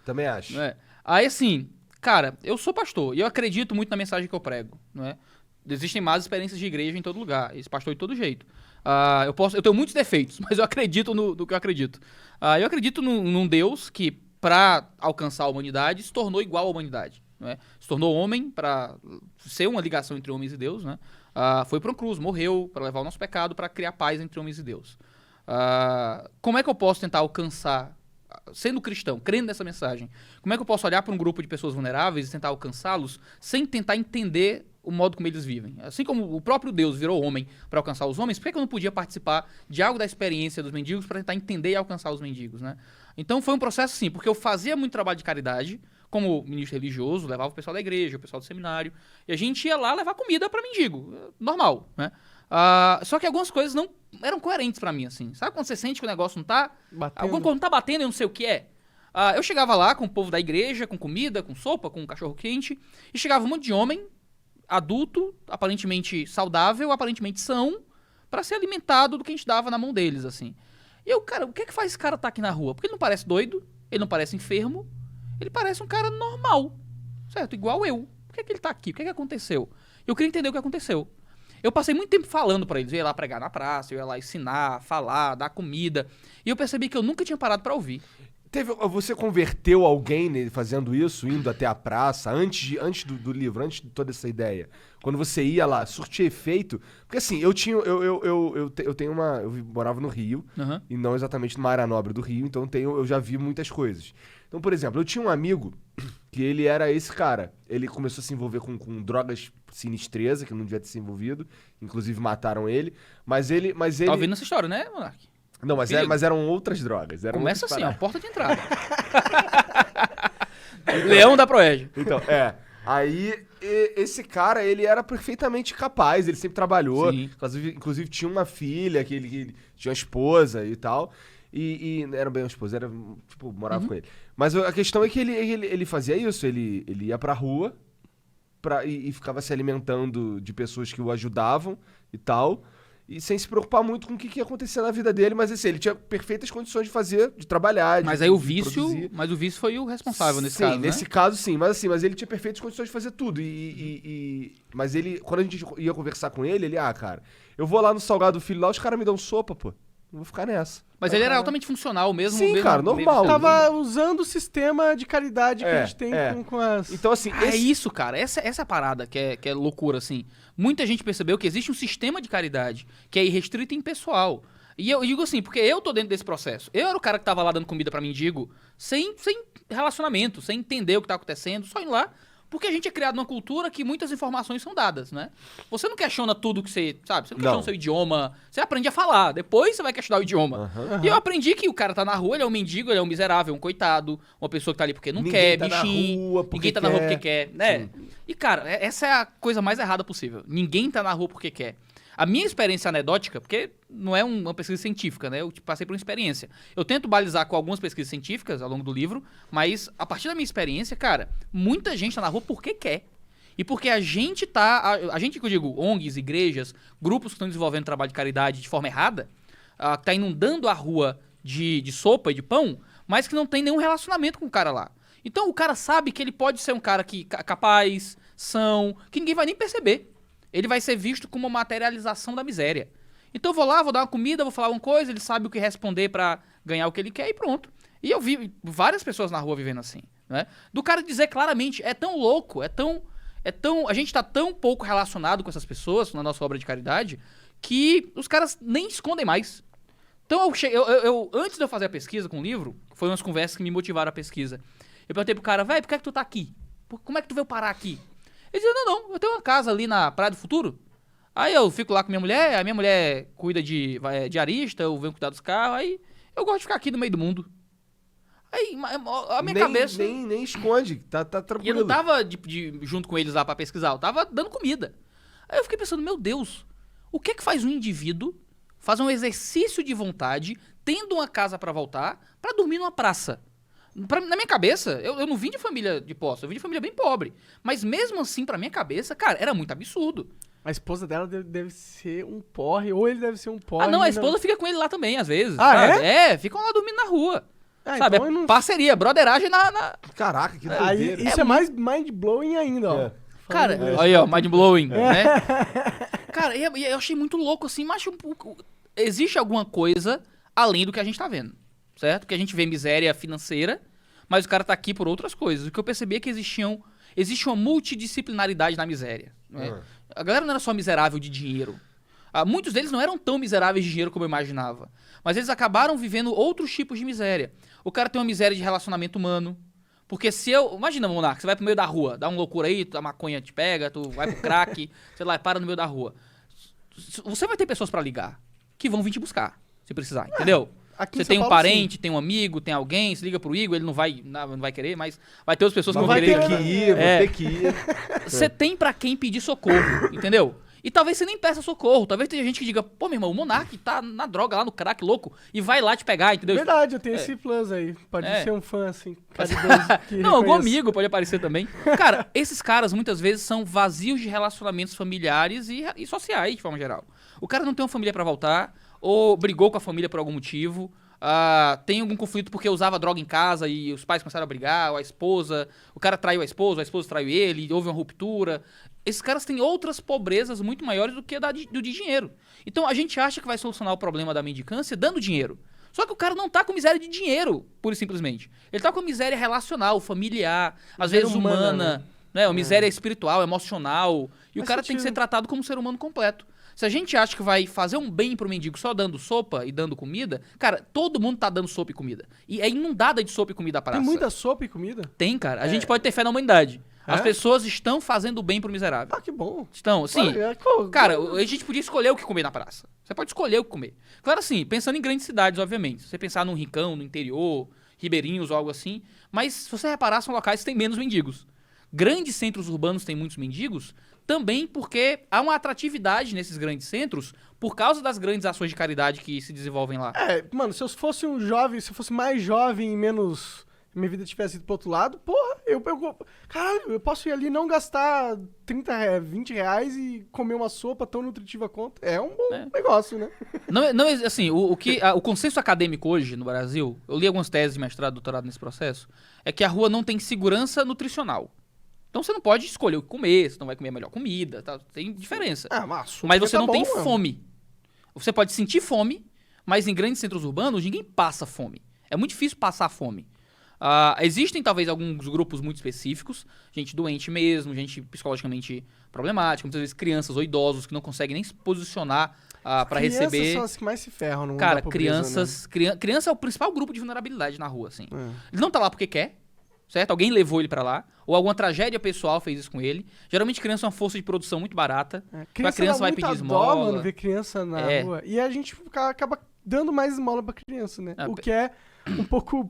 Também acho. Não é? Aí, assim, cara, eu sou pastor e eu acredito muito na mensagem que eu prego, não é? Existem más experiências de igreja em todo lugar, esse pastor de todo jeito. Eu tenho muitos defeitos, mas eu acredito no que eu acredito. Eu acredito num Deus que, para alcançar a humanidade, se tornou igual à humanidade. Não é? Se tornou homem para ser uma ligação entre homens e Deus. Né? Foi para uma cruz, morreu para levar o nosso pecado, para criar paz entre homens e Deus. Como é que eu posso tentar alcançar, sendo cristão, crendo nessa mensagem, como é que eu posso olhar para um grupo de pessoas vulneráveis e tentar alcançá-los sem tentar entender o modo como eles vivem? Assim como o próprio Deus virou homem para alcançar os homens, por que eu não podia participar de algo da experiência dos mendigos para tentar entender e alcançar os mendigos, né? Então foi um processo assim, porque eu fazia muito trabalho de caridade, como ministro religioso, levava o pessoal da igreja, o pessoal do seminário, e a gente ia lá levar comida para mendigo, normal, né? Só que algumas coisas não eram coerentes para mim, assim. Sabe quando você sente que o negócio não tá... Alguma coisa não tá batendo e eu não sei o que é? Eu chegava lá com o povo da igreja, com comida, com sopa, com cachorro quente, e chegava um monte de homem adulto, aparentemente saudável, aparentemente são, pra ser alimentado do que a gente dava na mão deles, assim. E eu, cara, o que é que faz esse cara estar aqui na rua? Porque ele não parece doido, ele não parece enfermo, ele parece um cara normal, certo? Igual eu. Por que é que ele tá aqui? O que é que aconteceu? Eu queria entender o que aconteceu. Eu passei muito tempo falando pra eles, eu ia lá pregar na praça, eu ia lá ensinar, falar, dar comida, e eu percebi que eu nunca tinha parado pra ouvir. Você converteu alguém fazendo isso, indo até a praça, antes do livro, antes de toda essa ideia? Quando você ia lá, surtia efeito? Porque assim, eu morava no Rio, e não exatamente numa área nobre do Rio, então eu já vi muitas coisas. Então, por exemplo, eu tinha um amigo que ele era esse cara. Ele começou a se envolver com drogas sinistreza, que não devia ter se envolvido, inclusive mataram ele, mas ele... Tá ouvindo essa história, né, Monark? Não, mas eram outras drogas. Começa assim, ó, porta de entrada. Leão da Proege. Então, aí, esse cara, ele era perfeitamente capaz, ele sempre trabalhou. Inclusive tinha uma filha, que ele tinha uma esposa e tal. E era bem uma esposa, era, tipo, morava com ele. Mas a questão é que ele fazia isso, ele ia pra rua e ficava se alimentando de pessoas que o ajudavam e tal. E sem se preocupar muito com o que ia acontecer na vida dele, mas assim, ele tinha perfeitas condições de trabalhar, mas aí o vício foi o responsável nesse caso, sim, nesse caso sim, mas ele tinha perfeitas condições de fazer tudo. Mas ele, quando a gente ia conversar com ele, cara, eu vou lá no Salgado Filho lá, os caras me dão sopa, pô. Não vou ficar nessa. Mas ele era altamente funcional mesmo. Sim, cara, normal. Tava usando o sistema de caridade que a gente tem com as... Então, assim... É isso, cara. Essa é a parada que é loucura, assim. Muita gente percebeu que existe um sistema de caridade que é irrestrito e impessoal. E eu digo assim, porque eu tô dentro desse processo. Eu era o cara que tava lá dando comida pra mendigo sem relacionamento, sem entender o que tá acontecendo, só indo lá. Porque a gente é criado numa cultura que muitas informações são dadas, né? Você não questiona tudo que você sabe. Você não questiona o seu idioma. Você aprende a falar. Depois você vai questionar o idioma. E eu aprendi que o cara tá na rua, ele é um mendigo, ele é um miserável, um coitado. Uma pessoa que tá ali porque não quer, bichinho. Ninguém tá na rua porque quer, né? E, cara, essa é a coisa mais errada possível. Ninguém tá na rua porque quer. A minha experiência anedótica, porque não é uma pesquisa científica, né? Eu passei por uma experiência. Eu tento balizar com algumas pesquisas científicas ao longo do livro, mas a partir da minha experiência, cara, muita gente tá na rua porque quer. E porque a gente que eu digo, ONGs, igrejas, grupos que estão desenvolvendo trabalho de caridade de forma errada, tá inundando a rua de sopa e de pão, mas que não tem nenhum relacionamento com o cara lá. Então o cara sabe que ele pode ser um cara capaz, são, que ninguém vai nem perceber. Ele vai ser visto como uma materialização da miséria. Então eu vou lá, vou dar uma comida, vou falar uma coisa, ele sabe o que responder pra ganhar o que ele quer e pronto. E eu vi várias pessoas na rua vivendo assim, né? Do cara dizer claramente, é tão louco, a gente tá tão pouco relacionado com essas pessoas na nossa obra de caridade que os caras nem escondem mais. Então eu antes de eu fazer a pesquisa com o livro, foi umas conversas que me motivaram a pesquisa. Eu perguntei pro cara, velho, por que é que tu tá aqui? Como é que tu veio parar aqui? Ele dizia, não, eu tenho uma casa ali na Praia do Futuro. Aí eu fico lá com minha mulher, a minha mulher cuida de arista, eu venho cuidar dos carros, aí eu gosto de ficar aqui no meio do mundo. Aí a minha cabeça... Nem esconde, tá tranquilo. E eu não tava junto com eles lá pra pesquisar, eu tava dando comida. Aí eu fiquei pensando, meu Deus, o que é que faz um indivíduo fazer um exercício de vontade, tendo uma casa pra voltar, pra dormir numa praça? Na minha cabeça, eu não vim de família de posse, eu vim de família bem pobre. Mas mesmo assim, pra minha cabeça, cara, era muito absurdo. A esposa dela deve ser um porre, ou ele deve ser um porre. Não, a esposa fica com ele lá também, às vezes. Ah, sabe? Ficam lá dormindo na rua. Sabe? Então não... Parceria, broderagem Caraca, que Aí, doideira. isso é mais mind-blowing ainda, ó. Cara, aí ó, mind-blowing, né? Cara, eu achei muito louco, assim, mas existe alguma coisa além do que a gente tá vendo, certo? Que a gente vê miséria financeira, mas o cara tá aqui por outras coisas. O que eu percebi é que existe uma multidisciplinaridade na miséria, né? A galera não era só miserável de dinheiro. Muitos deles não eram tão miseráveis de dinheiro como eu imaginava, mas eles acabaram vivendo outros tipos de miséria. O cara tem uma miséria de relacionamento humano. Porque imagina, Monarca, você vai pro meio da rua, dá uma loucura aí, a maconha te pega, tu vai pro crack, sei lá, para no meio da rua. Você vai ter pessoas pra ligar que vão vir te buscar, se precisar, entendeu? Você tem um parente, tem um amigo, tem alguém, se liga pro Igor, ele não vai querer, mas vai ter outras pessoas que vão querer. Vai ter que ir. Você tem pra quem pedir socorro, entendeu? E talvez você nem peça socorro. Talvez tenha gente que diga, pô, meu irmão, o Monark tá na droga lá no crack louco e vai lá te pegar, entendeu? Verdade, eu tenho esse plus aí. Pode ser um fã, assim, caridoso. Não, algum amigo pode aparecer também. Cara, esses caras muitas vezes são vazios de relacionamentos familiares e sociais, de forma geral. O cara não tem uma família pra voltar, ou brigou com a família por algum motivo, tem algum conflito porque usava droga em casa e os pais começaram a brigar, ou o cara traiu a esposa traiu ele, houve uma ruptura. Esses caras têm outras pobrezas muito maiores do que do de dinheiro. Então a gente acha que vai solucionar o problema da mendicância dando dinheiro. Só que o cara não tá com miséria de dinheiro, pura e simplesmente. Ele tá com miséria relacional, familiar, às vezes humana, né? Uma miséria espiritual, emocional. E o cara tem que ser tratado como um ser humano completo. Se a gente acha que vai fazer um bem pro mendigo só dando sopa e dando comida, cara, todo mundo tá dando sopa e comida. E é inundada de sopa e comida a praça. Tem muita sopa e comida? Tem, cara. A gente pode ter fé na humanidade. As pessoas estão fazendo bem pro miserável. Que bom. Estão, sim. Cara, a gente podia escolher o que comer na praça. Você pode escolher o que comer. Claro, assim, pensando em grandes cidades, obviamente. Se você pensar num rincão, no interior, ribeirinhos ou algo assim. Mas, se você reparar, são locais que têm menos mendigos. Grandes centros urbanos têm muitos mendigos, também porque há uma atratividade nesses grandes centros por causa das grandes ações de caridade que se desenvolvem lá. Mano, se eu fosse mais jovem e menos... Minha vida tivesse ido pro outro lado, porra, caralho, eu posso ir ali e não gastar 20 reais e comer uma sopa tão nutritiva quanto. É um bom negócio, né? Não, assim, o consenso acadêmico hoje no Brasil, eu li algumas teses de mestrado, doutorado nesse processo, é que a rua não tem segurança nutricional. Então você não pode escolher o que comer, você não vai comer a melhor comida, tá? Tem diferença. Mas você não tem fome. Você pode sentir fome, mas em grandes centros urbanos ninguém passa fome. É muito difícil passar fome. Existem talvez alguns grupos muito específicos, gente doente mesmo, gente psicologicamente problemática, muitas vezes crianças ou idosos que não conseguem nem se posicionar para receber. Crianças são as que mais se ferram no mundo Cara, da pobreza, né? Criança é o principal grupo de vulnerabilidade na rua, assim. Ele não tá lá porque quer, certo? Alguém levou ele pra lá, ou alguma tragédia pessoal fez isso com ele. Geralmente criança é uma força de produção muito barata. A criança vai pedir esmola. Mano, ver criança na rua. E a gente acaba dando mais esmola pra criança, né? O que é um pouco...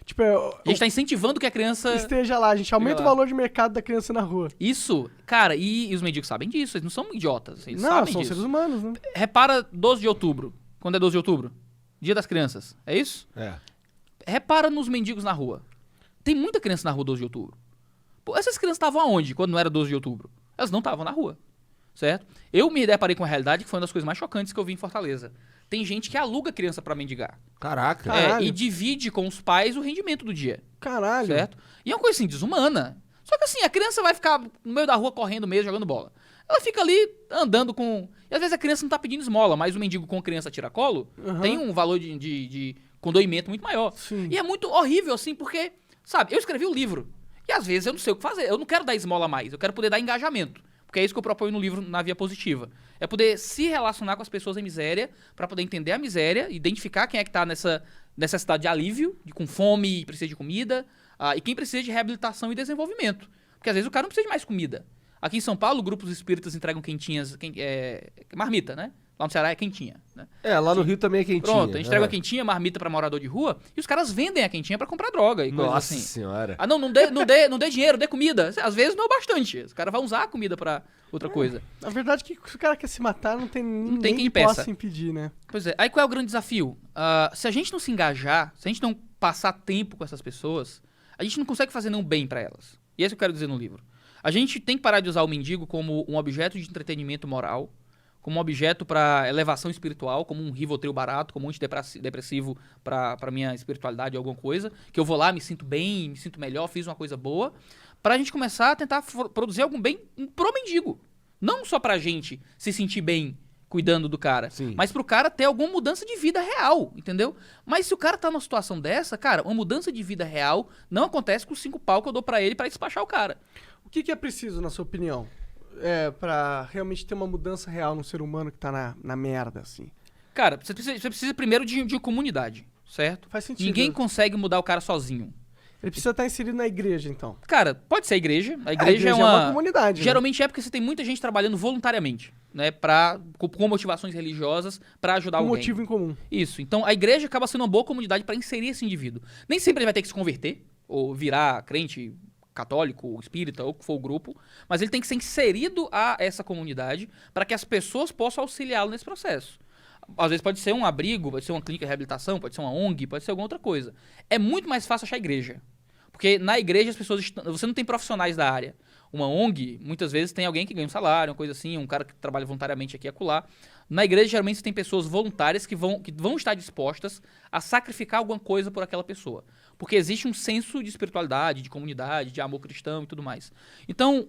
tipo, a gente tá incentivando que a criança... esteja lá, a gente aumenta o valor de mercado da criança na rua. Isso, cara, e os mendigos sabem disso, eles não são idiotas, eles não, sabem são disso. Seres humanos, né? Repara 12 de outubro, quando é 12 de outubro? Dia das Crianças, é isso? Repara nos mendigos na rua. Tem muita criança na rua 12 de outubro. Pô, essas crianças estavam aonde quando não era 12 de outubro? Elas não estavam na rua, certo? Eu me deparei com a realidade que foi uma das coisas mais chocantes que eu vi em Fortaleza. Tem gente que aluga criança pra mendigar. Caraca. E divide com os pais o rendimento do dia. Caralho. Certo? E é uma coisa assim, desumana. Só que assim, a criança vai ficar no meio da rua correndo mesmo, jogando bola. Ela fica ali andando com... E às vezes a criança não tá pedindo esmola, mas o mendigo com criança tiracolo tem um valor de condoimento muito maior. Sim. E é muito horrível, assim, porque, sabe, eu escrevi o livro. E às vezes eu não sei o que fazer. Eu não quero dar esmola mais, eu quero poder dar engajamento. Porque é isso que eu proponho no livro, na Via Positiva. É poder se relacionar com as pessoas em miséria, para poder entender a miséria, identificar quem é que tá nessa necessidade de alívio, com fome e precisa de comida, e quem precisa de reabilitação e desenvolvimento. Porque às vezes o cara não precisa de mais comida. Aqui em São Paulo, grupos espíritas entregam quentinhas, marmita, né? Lá no Ceará é quentinha, né? Lá no Rio também é quentinha. Pronto, a gente entrega a quentinha, marmita pra morador de rua, e os caras vendem a quentinha pra comprar droga e coisas assim. Nossa senhora. Não dê dinheiro, dê comida. Às vezes não é o bastante. Os caras vão usar a comida pra outra coisa. A verdade é que se o cara quer se matar, não tem ninguém quem que peça. possa impedir, né? Pois é. Aí qual é o grande desafio? Se a gente não se engajar, se a gente não passar tempo com essas pessoas, a gente não consegue fazer nenhum bem pra elas. E é isso que eu quero dizer no livro. A gente tem que parar de usar o mendigo como um objeto de entretenimento moral, como um objeto para elevação espiritual, como um Rivotril barato, como um antidepressivo para minha espiritualidade ou alguma coisa, que eu vou lá, me sinto bem, me sinto melhor, fiz uma coisa boa, pra gente começar a tentar produzir algum bem pro mendigo. Não só pra gente se sentir bem cuidando do cara, Sim. mas pro cara ter alguma mudança de vida real, entendeu? Mas se o cara tá numa situação dessa, cara, uma mudança de vida real não acontece com 5 pau que eu dou pra ele pra despachar o cara. O que é preciso, na sua opinião, pra realmente ter uma mudança real no ser humano que tá na merda, assim? Cara, você precisa primeiro de comunidade, certo? Faz sentido. Ninguém consegue mudar o cara sozinho. Ele precisa estar inserido na igreja, então. Cara, pode ser a igreja. A A igreja é uma comunidade, né? Geralmente é porque você tem muita gente trabalhando voluntariamente, né? Com motivações religiosas pra ajudar Um alguém. motivo em comum. Isso. Então a igreja acaba sendo uma boa comunidade pra inserir esse indivíduo. Nem sempre ele vai ter que se converter, ou virar crente católico, espírita, ou o que for o grupo, mas ele tem que ser inserido a essa comunidade para que as pessoas possam auxiliá-lo nesse processo. Às vezes pode ser um abrigo, pode ser uma clínica de reabilitação, pode ser uma ONG, pode ser alguma outra coisa. É muito mais fácil achar igreja. Porque na igreja as pessoas você não tem profissionais da área. Uma ONG, muitas vezes tem alguém que ganha um salário, uma coisa assim, um cara que trabalha voluntariamente aqui e acolá. Na igreja, geralmente, você tem pessoas voluntárias que vão estar dispostas a sacrificar alguma coisa por aquela pessoa. Porque existe um senso de espiritualidade, de comunidade, de amor cristão e tudo mais. Então,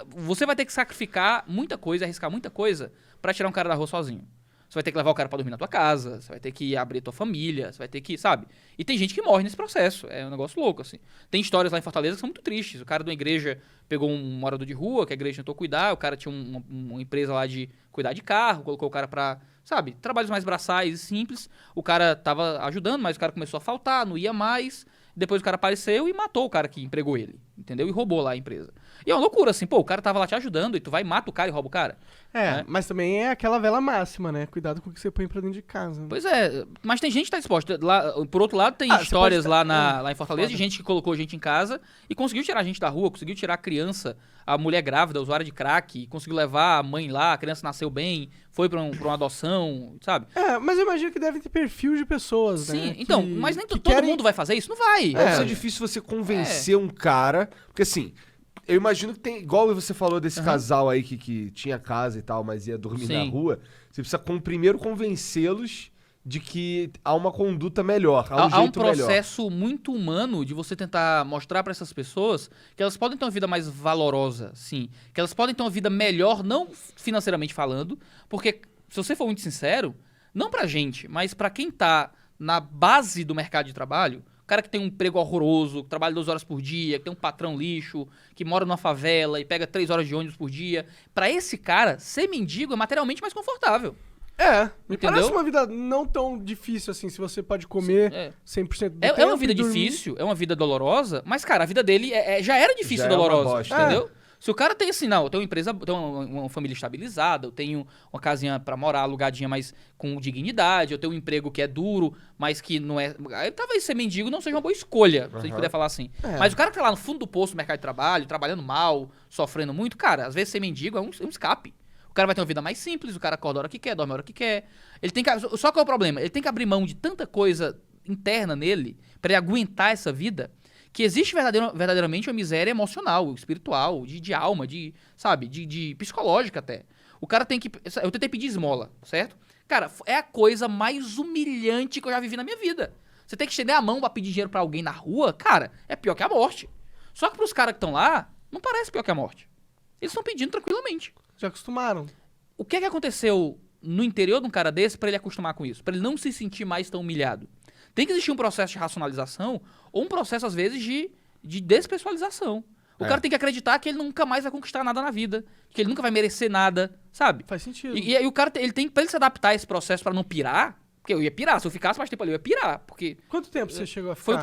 você vai ter que sacrificar muita coisa, arriscar muita coisa pra tirar um cara da rua sozinho. Você vai ter que levar o cara pra dormir na tua casa, você vai ter que abrir tua família, você vai ter que, sabe? E tem gente que morre nesse processo, é um negócio louco, assim. Tem histórias lá em Fortaleza que são muito tristes. O cara de uma igreja pegou um morador de rua, que a igreja tentou cuidar, o cara tinha uma empresa lá de cuidar de carro, colocou o cara pra, sabe, trabalhos mais braçais e simples. O cara tava ajudando, mas o cara começou a faltar, não ia mais. Depois o cara apareceu e matou o cara que empregou ele, entendeu? E roubou lá a empresa. E é uma loucura, assim, pô, o cara tava lá te ajudando e tu vai e mata o cara e rouba o cara. Né? Mas também é aquela vela máxima, né? Cuidado com o que você põe pra dentro de casa. Né? Pois é, mas tem gente que tá disposta. Lá, por outro lado, tem histórias lá em Fortaleza de gente que colocou gente em casa e conseguiu tirar a gente da rua, conseguiu tirar a criança, a mulher grávida, usuária de crack, conseguiu levar a mãe lá, a criança nasceu bem, foi pra uma adoção, sabe? Mas eu imagino que devem ter perfil de pessoas, né? Sim, então, mas nem todo querem... mundo vai fazer isso? Não vai. Deve ser difícil você convencer um cara, porque assim, eu imagino que tem, igual você falou desse casal aí que tinha casa e tal, mas ia dormir na rua, você precisa primeiro convencê-los de que há uma conduta melhor, há um processo muito humano de você tentar mostrar pra essas pessoas que elas podem ter uma vida mais valorosa, sim, que elas podem ter uma vida melhor, não financeiramente falando, porque, se você for muito sincero, não pra gente, mas pra quem tá na base do mercado de trabalho, o cara que tem um emprego horroroso, que trabalha 12 horas por dia, que tem um patrão lixo, que mora numa favela e pega 3 horas de ônibus por dia, pra esse cara, ser mendigo é materialmente mais confortável. Me entendeu? parece uma vida não tão difícil assim, se você pode comer 100% do tempo. É uma vida difícil, é uma vida dolorosa, mas, cara, a vida dele já era difícil e dolorosa, entendeu? Se o cara tem assim, não, eu tenho uma empresa, eu tenho uma família estabilizada, eu tenho uma casinha pra morar alugadinha, mas com dignidade, eu tenho um emprego que é duro, mas que não é... Aí talvez ser mendigo não seja uma boa escolha, se a gente puder falar assim. Mas o cara que tá lá no fundo do poço do mercado de trabalho, trabalhando mal, sofrendo muito, cara, às vezes ser mendigo é um escape. O cara vai ter uma vida mais simples, o cara acorda a hora que quer, dorme a hora que quer. Só que é o problema? Ele tem que abrir mão de tanta coisa interna nele pra ele aguentar essa vida, que existe verdadeiramente uma miséria emocional, espiritual, de alma, sabe, de psicológica até. O cara tem que... Eu tentei pedir esmola, certo? Cara, é a coisa mais humilhante que eu já vivi na minha vida. Você tem que estender a mão pra pedir dinheiro pra alguém na rua, cara, é pior que a morte. Só que pros caras que estão lá, não parece pior que a morte. Eles estão pedindo tranquilamente. Já acostumaram. O que aconteceu no interior de um cara desse pra ele acostumar com isso? Pra ele não se sentir mais tão humilhado? Tem que existir um processo de racionalização ou um processo, às vezes, de despessoalização. O cara tem que acreditar que ele nunca mais vai conquistar nada na vida, que ele nunca vai merecer nada, sabe? Faz sentido. E aí o cara, pra ele se adaptar a esse processo pra não pirar, porque eu ia pirar, se eu ficasse mais tempo ali, eu ia pirar, porque... Quanto tempo você chegou a ficar?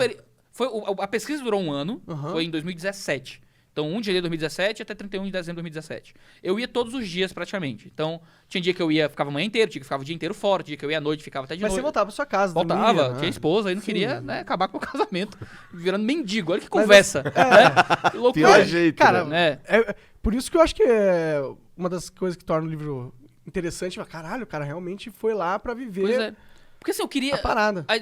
A pesquisa durou um ano, Uhum. foi em 2017. Então, 1 de janeiro de 2017 até 31 de dezembro de 2017. Eu ia todos os dias, praticamente. Então, tinha dia que eu ficava a manhã inteira, tinha que ficava o dia inteiro fora, tinha que eu ia à noite, ficava até de Mas noite. você voltava pra sua casa, Voltava, dormia, tinha esposa, aí não Sim. queria acabar com o meu casamento. Virando mendigo, olha que conversa. Né? Que loucura. Pior jeito, Cara, né? por isso que eu acho que é uma das coisas que torna o livro interessante. Mas, caralho, o cara realmente foi lá pra viver Pois é. Porque assim, eu queria... a parada. Me